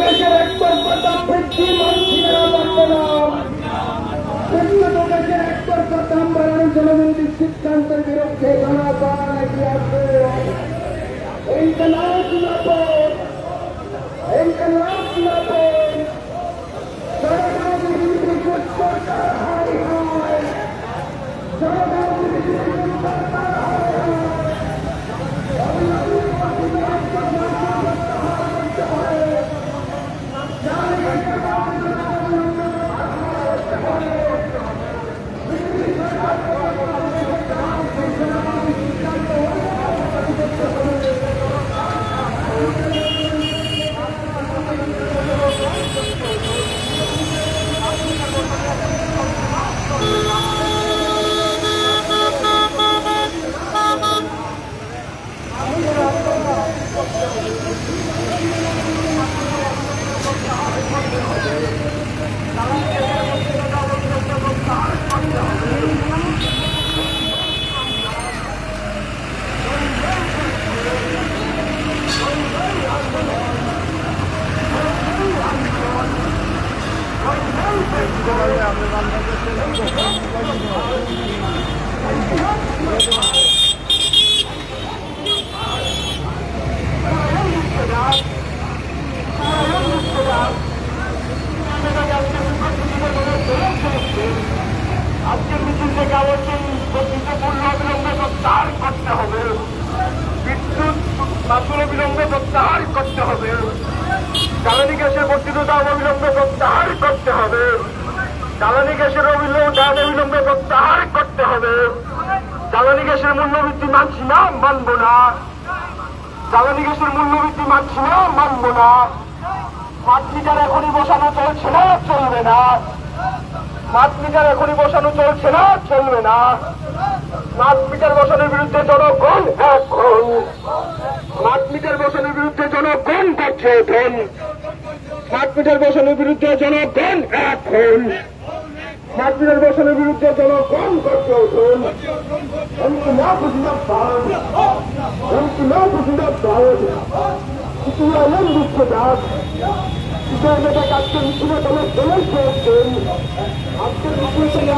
দেশের একতরফা বৃদ্ধি মানছি না, মানব না। উন্নত দেশের একতরফা দাম বাড়ানোর জনগণের সিদ্ধান্তের বিরুদ্ধে জনগণ এগিয়ে আসবে। ইনকলাব জিন্দাবাদ, ইনকলাব জিন্দাবাদ। জনগণের বিরুদ্ধে সরকার হায় হায়, জনগণের বিরুদ্ধে সরকার হায় হায়। আজকের মিছিল থেকে আমাকে গুরুত্বপূর্ণ অবিলম্বে প্রত্যাহার করতে হবে। বিদ্যুৎ মাসুল অবিলম্বে প্রত্যাহার করতে হবে। জ্বালানি গ্যাসের বর্ধিত দাম অবিলম্বে প্রত্যাহার করতে হবে। জ্বালানি গ্যাসের দাম অবিলম্বে প্রত্যাহার করতে হবে। জ্বালানি গ্যাসের মূল্যবৃদ্ধি মানছি না, মানব না। জ্বালানি গ্যাসের মূল্যবৃদ্ধি মানছি না, মানব না। স্মার্ট মিটার এখনই বসানো চলছে না, চলবে না। স্মার্ট মিটার এখনই বসানো চলছে না, চলবে না। স্মার্ট মিটার বসানোর বিরুদ্ধে জনগণ এখন। স্মার্ট মিটার বসানোর বিরুদ্ধে জনগণ করছে এখন। স্মার্ট মিটার বসানোর বিরুদ্ধে জনগণ এখন। স্মার্ট মিটার বসানোর বিরুদ্ধে জনগণ করছে এখন। ইনকিলাব জিন্দাবাদ, ইনকিলাব জিন্দাবাদ। কিছু আলম দিচ্ছে দাস আজকে মিছিলে দলের দলের প্রয়োজন। আজকের মিছিল থেকে